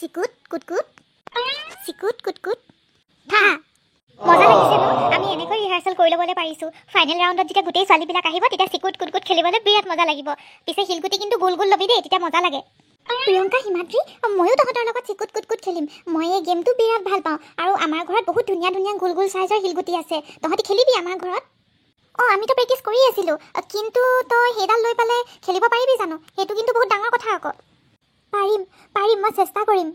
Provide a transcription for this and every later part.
চিকুট কুটকুট চিকুট কুটকুট থা মজা লাগিছে ন আমি এনেকৈ ৰিহাৰ্সেল কৰি ল'বলৈ পাৰিছোঁ ফাইনেল ৰাউণ্ডত যেতিয়া গোটেই ছোৱালীবিলাক আহিব তেতিয়া চিকুট কুটকুট খেলিবলৈ বিৰাট মজা লাগিব পিছে শিলগুটি কিন্তু গোল গোল ল'বি দেই তেতিয়া মজা লাগে প্ৰিয়ংকা হিমাদ্ৰী ময়ো তহঁতৰ লগত চিকুট কুটকুট খেলিম মই এই গেমটো বিৰাট ভাল পাওঁ আৰু আমাৰ ঘৰত বহুত ধুনীয়া ধুনীয়া গোল গোল চাইজৰ শিলগুটি আছে তহঁতি খেলিবি আমাৰ ঘৰত আমিতো প্ৰেক্টিছ কৰি আছিলোঁ কিন্তু তই সেইডাল লৈ পেলাই খেলিব পাৰিবি জানো সেইটো কিন্তু বহুত ডাঙৰ কথা আকৌ পাৰিম পাৰিম মই চেষ্টা কৰিম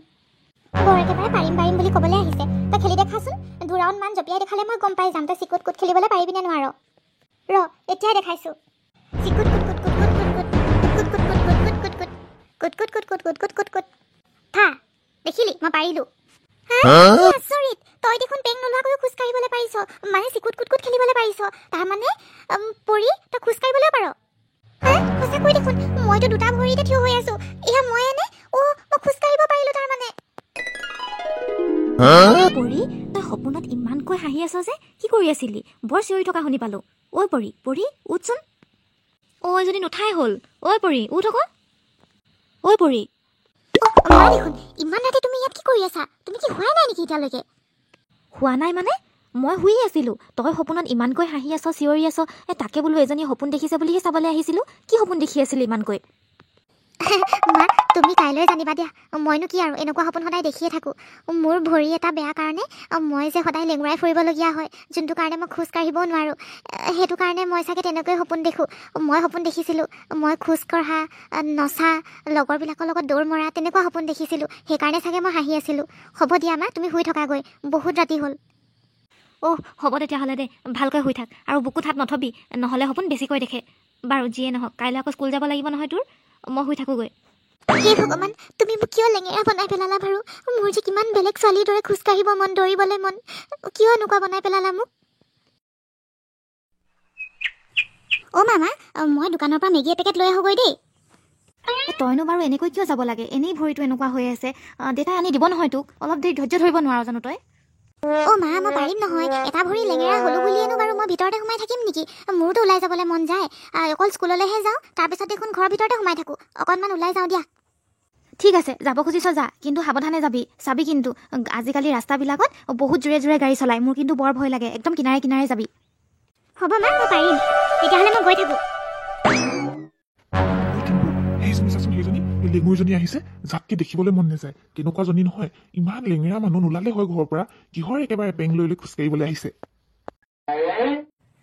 বৰ একেবাৰে পাৰিম পাৰিম বুলি ক'বলৈ আহিছে তই খেলি দেখাচোন দুৰাউণ্ড মান জপিয়াই দেখালে মই গম পাই যাম তই চিকুট কুট খেলিবলৈ পাৰিবি নে নোৱাৰ ৰ এতিয়াই দেখাইছোঁ চিকুট কুট কুট কুট কুট কুট কুট কুট কুট কুট কুট কুট কুট কুট কুট কুট কুট কুট থা দেখিলি মই পাৰিলোঁ আচৰিত তই দেখোন পেং নোলোৱাকৈ খোজকাঢ়িবলৈ পাৰিছ মানে চিকুট কুট কুট খেলিবলৈ পাৰিছ তাৰমানে পৰি তই খোজকাঢ়িবলৈ পাৰ সঁচাকৈ দেখোন মইতো দুটা ভৰিতে থিয় হৈ আছোঁ এয়া মই এনে মই খোজকাঢ়িব পাৰিলোঁ তাৰমানে পৰি তই সপোনত ইমানকৈ হাঁহি আছ যে কি কৰি আছিলি বৰ চিঞৰি থকা শুনি পালোঁ ঐ পৰি পৰি উঠচোন যদি নুঠাই হ'ল ঐ পৰি উঠ আকৌ ঐ পৰি মা দেখোন ইমান ৰাতি তুমি ইয়াত কি কৰি আছা তুমি কি হোৱাই নাই নেকি এতিয়ালৈকে হোৱা নাই মানে মই শুই আছিলোঁ তই সপোনত ইমানকৈ হাঁহি আছ চিঞৰি আছ তাকে বোলো এজনীয়ে সপোন দেখিছে বুলিহে চাবলৈ আহিছিলোঁ কি সপোন দেখি আছিলি ইমানকৈ মা তুমি কাইলৈ জানিবা দিয়া মইনো কি আৰু এনেকুৱা সপোন সদায় দেখিয়ে থাকোঁ মোৰ ভৰি এটা বেয়া কাৰণে মই যে সদায় লেঙুৰাই ফুৰিবলগীয়া হয় যোনটো কাৰণে মই খোজ কাঢ়িবও নোৱাৰোঁ সেইটো কাৰণে মই চাগে তেনেকৈ সপোন দেখোঁ মই সপোন দেখিছিলোঁ মই খোজ কঢ়া নচা লগৰবিলাকৰ লগত দৌৰ মৰা তেনেকুৱা সপোন দেখিছিলোঁ সেইকাৰণে চাগে মই হাঁহি আছিলোঁ হ'ব দিয়া মা তুমি শুই থকাগৈ বহুত ৰাতি হ'ল হ'ব তেতিয়াহ'লে দে ভালকৈ শুই থাক আৰু বুকুত হাত নথবি নহ'লে সপোন বেছিকৈ দেখে বাৰু যিয়ে নহওক কাইলৈ আকৌ স্কুল যাব লাগিব নহয় তোৰ মই শুই থাকোঁগৈ হে ভগৱান তুমি মোক কিয় লেঙেৰা বনাই পেলালা বাৰু মোৰ যে কিমান বেলেগ ছোৱালীৰ দৰে খোজকাঢ়িব মন দৌৰিবলৈ মন কিয় এনেকুৱা বনাই পেলালা মোক মামা মই দোকানৰ পৰা মেগী এপেকেট লৈ আহোঁগৈ দেই তইনো বাৰু এনেকৈ কিয় যাব লাগে এনেই ভৰিটো এনেকুৱা হৈ আছে দেউতাই আনি দিব নহয় তোক অলপ দেৰি ধৈৰ্য ধৰিব নোৱাৰ জানো তই মা মই পাৰিম নহয় এটা ভৰি লেঙেৰা হ'লো বুলিয়েনো বাৰু মই ভিতৰতে সোমাই থাকিম নেকি মোৰতো ওলাই যাবলৈ মন যায় অকল স্কুললৈহে যাওঁ তাৰপিছত দেখোন ঘৰৰ ভিতৰতে সোমাই থাকোঁ অকণমান ওলাই যাওঁ দিয়া ঠিক আছে যাব খুজিছ যা কিন্তু সাৱধানে যাবি চাবি কিন্তু আজিকালি ৰাস্তাবিলাকত বহুত জোৰে জোৰে গাড়ী চলায় মোৰ কিন্তু বৰ ভয় লাগে একদম কিনাৰে কিনাৰে যাবি হ'ব মা মই পাৰিম তেতিয়াহ'লে মই গৈ থাকোঁ লেঙুৰীজনী আহিছে যাতকে দেখিবলৈ মন নাযায় কেনেকুৱাজনী নহয় ইমান লেঙেৰা মানুহ নোলালে হয় ঘৰৰ পৰা কিহৰ একেবাৰে পেং লৈ লৈ খোজকাঢ়িবলৈ আহিছে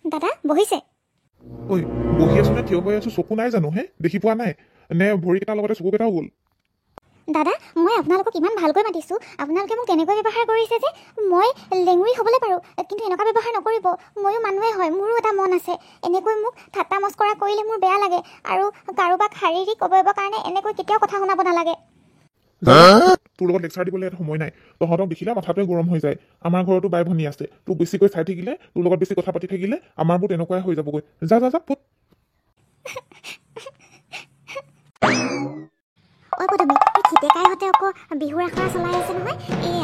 দাদা বহিছে ঐ বহি আছো নে থিয় হৈ আছো চকু নাই জানো দেখি পোৱা নাই নে ভৰিকেইটাৰ লগতে চকুকেইটাও গ'ল দাদা মই আপোনালোকক ইমান ভালকৈ মাতিছোঁ আপোনালোকে মোক তেনেকৈ ব্যৱহাৰ কৰিছে যে মই লেঙুৰী হ'বলৈ পাৰোঁ কিন্তু এনেকুৱা ব্যৱহাৰ নকৰিব ময়ো মানুহে হয় মোৰো এটা মন আছে এনেকৈ মোক ঠাট্টা মস্কৰা কৰিলে মোৰ বেয়া লাগে আৰু কাৰোবাক শাৰীৰিক অৱয়ৱৰ কাৰণে এনেকৈ কেতিয়াও কথা শুনাব নালাগে তোৰ লগত লেকচাৰ দিবলৈ এটা সময় নাই তহঁতক দেখিলে মাথাটোৱে গৰম হৈ যায় আমাৰ ঘৰতো বাই ভনী আছে তোক বেছিকৈ চাই থাকিলে তোৰ লগত বেছি কথা পাতি থাকিলে আমাৰবোৰ তেনেকুৱাই হৈ যাবগৈ যা যা যা পুত পদমী এই খিতেকাইহঁতে আকৌ বিহুৰ আখৰা চলাই আছে নহয়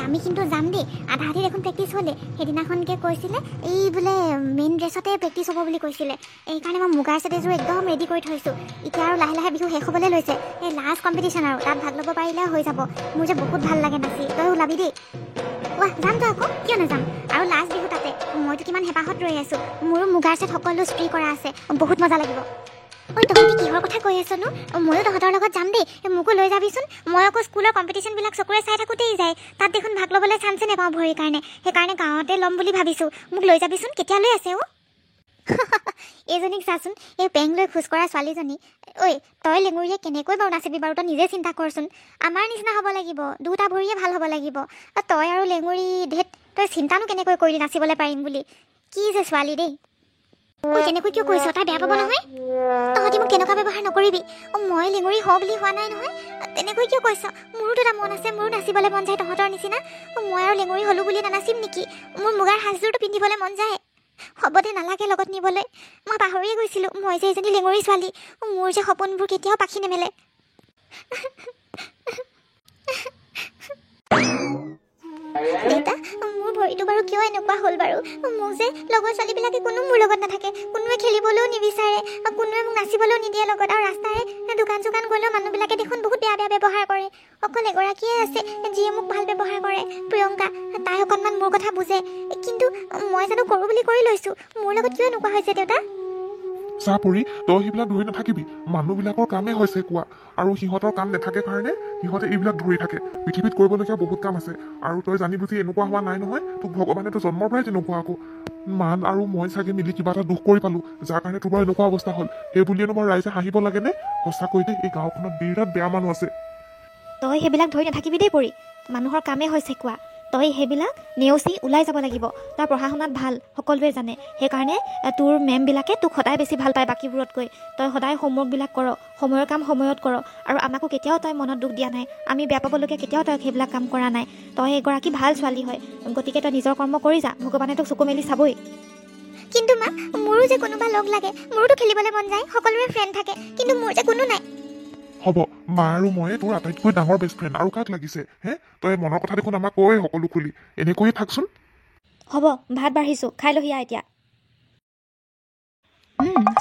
আমি কিন্তু যাম দেই আধা আধি দেখোন প্ৰেক্টিছ হ'লে সেইদিনাখনকে কৈছিলে এই বোলে মেইন ড্ৰেছতে প্ৰেক্টিছ হ'ব বুলি কৈছিলে এইকাৰণে মই মুগাৰ ছেট এযোৰ একদম ৰেডি কৰি থৈছোঁ এতিয়া আৰু লাহে লাহে বিহু শেষ হ'বলৈ লৈছে এই লাষ্ট কম্পিটিশ্যন আৰু তাত ভাগ ল'ব পাৰিলে হৈ যাব মোৰ যে বহুত ভাল লাগে নাচি তই ওলাবি দেই যাম তই আকৌ কিয় নাযাম আৰু লাষ্ট বিহু তাতে মইতো কিমান হেঁপাহত ৰৈ আছোঁ মোৰো মুগাৰ ছেট সকলো স্প্ৰে কৰা আছে বহুত মজা লাগিব তহঁতি কিহৰ কথা কৈ আছনো ময়ো তহঁতৰ লগত যাম দেই মোকো লৈ যাবিচোন মই আকৌ স্কুলৰ কম্পিটিশ্যনবিলাক চকুৰে চাই থাকোঁতেই যায় তাত দেখোন ভাগ ল'বলৈ চান্সে নাপাওঁ ভৰিৰ কাৰণে সেইকাৰণে গাঁৱতে ল'ম বুলি ভাবিছোঁ মোক লৈ যাবিচোন কেতিয়ালৈ আছে এইজনীক চাচোন এই পেং লৈ খোজ কৰা ছোৱালীজনী তই লেঙুৰীয়ে কেনেকৈ বাৰু নাচিবি বাৰু তই নিজে চিন্তা কৰচোন আমাৰ নিচিনা হ'ব লাগিব দুটা ভৰিয়ে ভাল হ'ব লাগিব তই আৰু লেঙুৰী ধেত তই চিন্তানো কেনেকৈ কৰিলি নাচিবলৈ পাৰিম বুলি কি যে ছোৱালী দেই তেনেকৈ কিয় কৈছ তাই বেয়া পাব নহয় তহঁতি মোক কেনেকুৱা ব্যৱহাৰ নকৰিবি মই লেঙুৰী হওঁ বুলি হোৱা নাই নহয় তেনেকৈ কিয় কৈছ মোৰোতো এটা মন আছে মোৰো নাচিবলৈ মন যায় তহঁতৰ নিচিনা মই আৰু লেঙুৰী হ'লোঁ বুলি নানাচিম নেকি মোৰ মুগাৰ সাজযোৰটো পিন্ধিবলৈ মন যায় হ'ব দে নালাগে লগত নিবলৈ মই পাহৰিয়ে গৈছিলোঁ মই যে এজনী লেঙুৰী ছোৱালী মোৰ যে সপোনবোৰ কেতিয়াও পাখি নেমেলে দেউতা মোৰ ভৰিটো বাৰু কিয় এনেকুৱা হ'ল বাৰু মোক যে লগৰ ছোৱালীবিলাকে কোনো মোৰ লগত নাথাকে কোনোৱে খেলিবলৈও নিবিচাৰে কোনোৱে মোক নাচিবলৈও নিদিয়ে লগত আৰু ৰাস্তাৰে দোকান চোকান গ'লেও মানুহবিলাকে দেখোন বহুত বেয়া বেয়া ব্যৱহাৰ কৰে অকল এগৰাকীয়ে আছে যিয়ে মোক ভাল ব্যৱহাৰ কৰে প্ৰিয়ংকা তাই অকণমান মোৰ কথা বুজে কিন্তু মই জানো কৰোঁ বুলি কৰি লৈছোঁ মোৰ লগত কিয় এনেকুৱা হৈছে দেউতা চা পৰি তই সেইবিলাক ধৰি নাথাকিবি মানুহবিলাকৰ কামেই হৈছে কোৱা আৰু সিহঁতৰ কাম নাথাকে কাৰণে সিহঁতে এইবিলাক ধৰি থাকে পৃথিৱীত কৰিবলগীয়া বহুত কাম আছে আৰু তই জানি বুজি এনেকুৱা হোৱা নাই নহয় তোক ভগৱানে তোৰ জন্মৰ পৰাই তেনেকুৱা আকৌ মান আৰু মই চাগে মিলি কিবা এটা দুখ কৰি পালো যাৰ কাৰণে তোমাৰ এনেকুৱা অৱস্থা হ'ল সেই বুলিয়েনো মই ৰাইজে হাঁহিব লাগেনে সঁচাকৈ দেই এই গাঁওখনত বিৰাট বেয়া মানুহ আছে তই সেইবিলাক ধৰি নাথাকিবি দেই পৰি মানুহৰ কামেই হৈছে কোৱা তই সেইবিলাক নেওচি ওলাই যাব লাগিব তই পঢ়া শুনাত ভাল সকলোৱে জানে সেইকাৰণে তোৰ মেমবিলাকে তোক সদায় বেছি ভাল পায় বাকীবোৰতকৈ তই সদায় হোমৱৰ্কবিলাক কৰ সময়ৰ কাম সময়ত কৰ আৰু আমাকো কেতিয়াও তই মনত দুখ দিয়া নাই আমি বেয়া পাবলগীয়া কেতিয়াও তই সেইবিলাক কাম কৰা নাই তই এগৰাকী ভাল ছোৱালী হয় গতিকে তই নিজৰ কৰ্ম কৰি যা ভগৱানে তোক চকু মেলি চাবই কিন্তু মা মোৰো যে কোনোবা লগ লাগে মোৰোতো খেলিবলৈ মন যায় সকলোৰে ফ্ৰেণ্ড থাকে কিন্তু মোৰ যে কোনো নাই হ'ব মা আৰু মই তোৰ আটাইতকৈ ডাঙৰ বেষ্ট ফ্ৰেণ্ড আৰু কাক লাগিছে হে তই মনৰ কথা দেখোন আমাক কৈ সকলো খুলি এনেকৈয়ে থাকচোন হ'ব ভাত বাঢ়িছোঁ খাই লহিয়া এতিয়া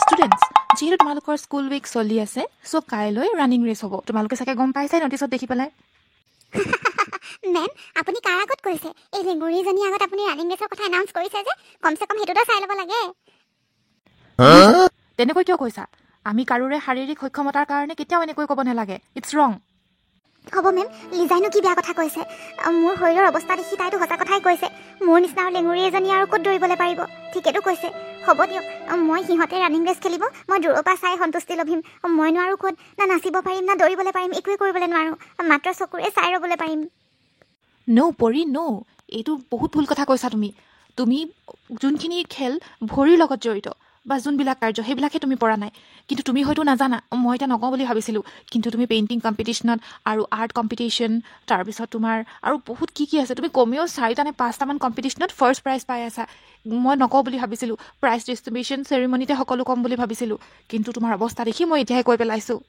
ষ্টুডেণ্টছ যিহেতু তোমালোকৰ স্কুল উইক চলি আছে চ' কাইলৈ ৰানিং ৰেচ হ'ব তোমালোকে চাগে গম পাইছাই নটিছত দেখি পেলাই মেম আপুনি কাৰ আগত কৈছে এই লেঙুৰীজনীৰ আগত আপুনি ৰানিং ৰেচৰ কথা এনাউন্স কৰিছে যে কমচে কম সেইটোতো চাই ল'ব লাগে তেনেকৈ কিয় কৈছা আমি কাৰোৰে শাৰীৰিক সক্ষমতাৰ কাৰণে কেতিয়াও এনেকৈ ক'ব নালাগে ইটছ ৰং হ'ব মেম লিজাইনো কি বেয়া কথা কৈছে মোৰ শৰীৰৰ অৱস্থা দেখি তাইতো সঁচা কথাই কৈছে মোৰ নিচিনা লেঙুৰী এজনী আৰু ক'ত দৌৰিবলৈ পাৰিব ঠিকেতো কৈছে হ'ব দিয়ক মই সিহঁতে ৰানিং ৰেচ খেলিব মই দূৰৰ পৰা চাই সন্তুষ্টি লভিম মইনো আৰু ক'ত না নাচিব পাৰিম না দৌৰিবলৈ পাৰিম একোৱে কৰিবলৈ নোৱাৰোঁ মাত্ৰ চকুৰে চাই ৰ'বলৈ পাৰিম পৰি এইটো বহুত ভুল কথা কৈছা তুমি যোনখিনি খেল ভৰিৰ লগত জড়িত বা যোনবিলাক কাৰ্য সেইবিলাকহে তুমি পৰা নাই কিন্তু তুমি হয়তো নাজানা মই এতিয়া নকওঁ বুলি ভাবিছিলোঁ কিন্তু তুমি পেইণ্টিং কম্পিটিশ্যনত আৰু আৰ্ট কম্পিটিশ্যন তাৰপিছত তোমাৰ আৰু বহুত কি আছে তুমি কমেও 4টা নে 5টামান কম্পিটিশ্যনত ফাৰ্ষ্ট প্ৰাইজ পাই আছা মই নকওঁ বুলি ভাবিছিলোঁ প্ৰাইজ ডিষ্ট্ৰিবিউশ্যন চেৰিমনিতে সকলো ক'ম বুলি ভাবিছিলোঁ কিন্তু তোমাৰ অৱস্থা দেখি মই এতিয়াহে কৈ পেলাইছোঁ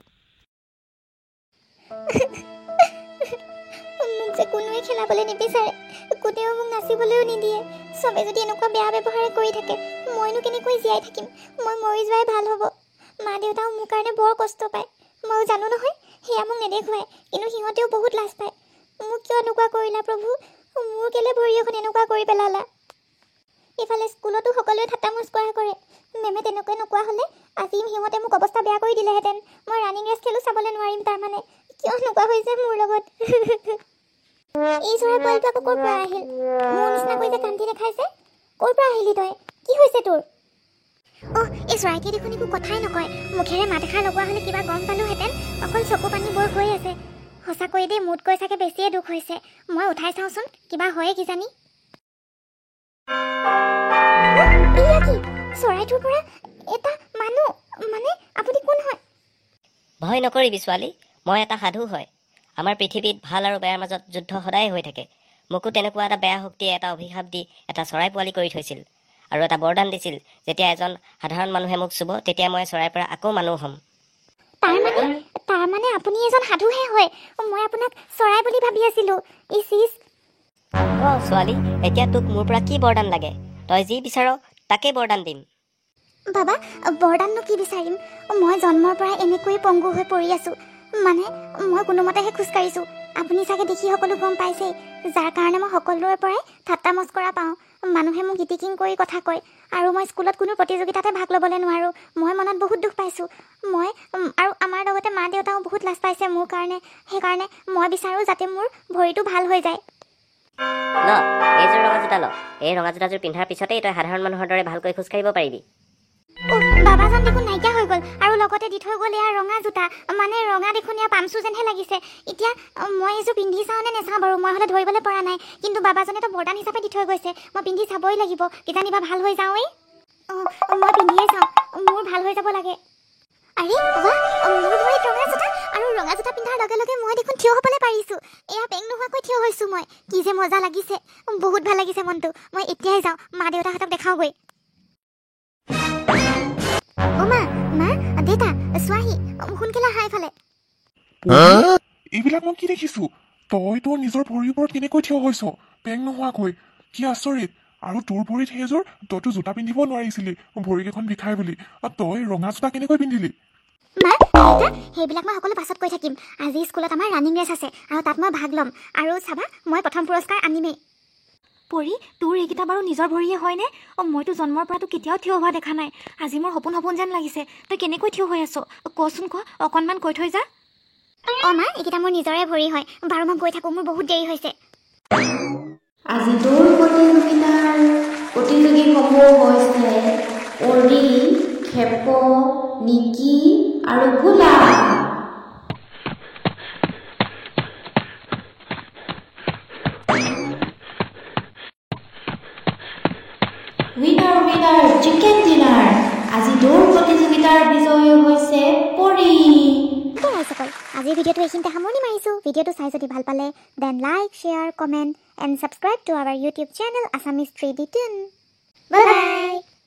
মোক যে কোনোৱে খেলাবলৈ নিবিচাৰে কোনেও মোক নাচিবলৈও নিদিয়ে চবে যদি এনেকুৱা বেয়া ব্যৱহাৰে কৰি থাকে মইনো কেনেকৈ জীয়াই থাকিম মই মৰি যোৱাই ভাল হ'ব মা দেউতাও মোৰ কাৰণে বৰ কষ্ট পায় ময়ো জানো নহয় সেয়া মোক নেদেখুৱাই কিন্তু সিহঁতেও বহুত লাজ পায় মোক কিয় এনেকুৱা কৰিলা প্ৰভু মোৰ কেলে ভৰি এখন এনেকুৱা কৰি পেলালা ইফালে স্কুলতো সকলোৱে ঠাট্টা মস্কৰা কৰে মেমে তেনেকৈ নকোৱা হ'লে আজি সিহঁতে মোক অৱস্থা বেয়া কৰি দিলেহেঁতেন মই ৰানিং ৰেচ খেলো চাবলৈ নোৱাৰিম তাৰমানে কিয় এনেকুৱা হৈছে মোৰ লগত এই চৰাই পোৱালিটো আকৌ ক'ৰ পৰা আহিল মোৰ নিচিনাকৈ যে কান্দি দেখাইছে ক'ৰ পৰা আহিলি তই কি হৈছে তোৰ এই চৰাইটিয়ে দেখোন একো কথাই নকয় মুখেৰে মাত এষাৰ লগোৱা হ'লে কিবা গম পালোহেঁতেন অকল চকু পানী বৰ হৈ আছে সঁচাকৈ দেই মোতকৈ চাগে বেছিয়ে দুখ হৈছে মই উঠাই চাওঁচোন কিবা হয়ে কিজানি এয়া কি চৰাইটোৰ পৰা এটা মানুহ মানে আপুনি কোন হয় ভয় নকৰিবি ছোৱালী মই এটা সাধু হয় আমাৰ পৃথিৱীত ভাল আৰু বেয়াৰ মাজত যুদ্ধ সদায় হৈ থাকে মোকো তেনেকুৱা এটা বেয়া শক্তিয়ে এটা অভিশাপ দি এটা চৰাই পোৱালি কৰি থৈছিল আৰু এটা বৰদান দিছিল যেতিয়া এজন সাধাৰণ মানুহে মোক চুব তেতিয়া মই চৰাইৰ পৰা আকৌ মানুহ হ'ম তাৰমানে আপুনি এজন সাধুহে হয় মই আপোনাক চৰাই বুলি ভাবি আছিলোঁ ছোৱালী এতিয়া তোক মোৰ পৰা কি বৰদান লাগে তই যি বিচাৰ তাকে বৰদান দিম বাবা বৰদাননো কি বিচাৰিম মই জন্মৰ পৰা এনেকৈয়ে পংগু হৈ পৰি আছোঁ মানে মই কোনোমতেহে খোজকাঢ়িছোঁ আপুনি চাগে দেখি সকলো গম পাইছেই যাৰ কাৰণে মই সকলোৰে পৰাই ঠাট্টা মস্কৰা পাওঁ মানুহে মোক ইটিকিং কৰি কথা কয় আৰু মই স্কুলত কোনো প্ৰতিযোগিতাতে ভাগ ল'বলৈ নোৱাৰোঁ মই মনত বহুত দুখ পাইছোঁ মই আৰু আমাৰ লগতে মা দেউতাও বহুত লাজ পাইছে মোৰ কাৰণে সেইকাৰণে মই বিচাৰোঁ যাতে মোৰ ভৰিটো ভাল হৈ যায় এইযোৰ ৰঙা জোতা ল এই ৰঙা জোতাযোৰ পিন্ধাৰ পিছতেই তই সাধাৰণ মানুহৰ দৰে ভালকৈ খোজকাঢ়িব পাৰিবি বাবাজন দেখোন নাইকিয়া হৈ গ'ল আৰু লগতে দি থৈ গ'ল এয়া ৰঙা জোতা মানে ৰঙা দেখোন এয়া পামচু যেনহে লাগিছে এতিয়া মই এইযোৰ পিন্ধি চাওঁ নে নেচাওঁ বাৰু মই হ'লে ধৰিবলৈ পৰা নাই কিন্তু বাবাজনেতো বৰদান হিচাপে দি থৈ গৈছে মই পিন্ধি চাবই লাগিব কিজানিবা ভাল হৈ যাওঁ মই পিন্ধিয়ে চাওঁ মোৰ ভাল হৈ যাব লাগে আৰে মোৰ ভৰিত ৰঙা জোতা আৰু ৰঙা জোতা পিন্ধাৰ লগে লগে মই দেখোন থিয় হ'বলৈ পাৰিছোঁ এয়া বেং নোহোৱাকৈ থিয় হৈছোঁ মই কি যে মজা লাগিছে বহুত ভাল লাগিছে মনটো মই এতিয়াই যাওঁ মা দেউতাহঁতক দেখাওঁগৈ মা দেউতা চোৱাহি সোনকালে আহা এইফালে এইবিলাক মই কি দেখিছো তই তোৰ নিজৰ ভৰিৰ ওপৰত কেনেকৈ থিয় হৈছ পেং নোহোৱাকৈ কি আচৰিত আৰু তোৰ ভৰিত সেইযোৰ তইতো জোতা পিন্ধিব নোৱাৰিছিলি ভৰিকেইখন বিষাই বুলি আৰু তই ৰঙা জোতা কেনেকৈ পিন্ধিলি মা সেইবিলাক মই সকলো পাছত কৈ থাকিম আজি স্কুলত আমাৰ ৰানিং ৰেচ আছে আৰু তাত মই ভাগ ল'ম আৰু চাবা মই প্ৰথম পুৰস্কাৰ আনিমেই পৰি তোৰ এইকেইটা বাৰু নিজৰ ভৰিয়ে হয়নে মইতো জন্মৰ পৰাতো কেতিয়াও থিয় হোৱা দেখা নাই আজি মোৰ সপোন যেন লাগিছে তই কেনেকৈ থিয় হৈ আছ কচোন ক অকণমান কৈ থৈ যা মা এইকেইটা মোৰ নিজৰে ভৰি হয় বাৰু মই গৈ থাকোঁ মোৰ বহুত দেৰি হৈছে আজি দৌৰ প্ৰতিযোগিতাৰ প্ৰতিযোগীসমূহ হৈছে অৰি খেপ নিকি আৰু ভোলা উইনাৰ চিকেন ডিনাৰ আজি দৌৰ প্ৰতিযোগিতাৰ বিজয়ী হৈছে পৰি ৰাইজসকল আজিৰ ভিডিঅ'টো এইখিনিতে সামৰণি মাৰিছোঁ ভিডিঅ'টো চাই যদি ভাল পালে then like share comment and subscribe to our YouTube channel Assamese 3D10 bye by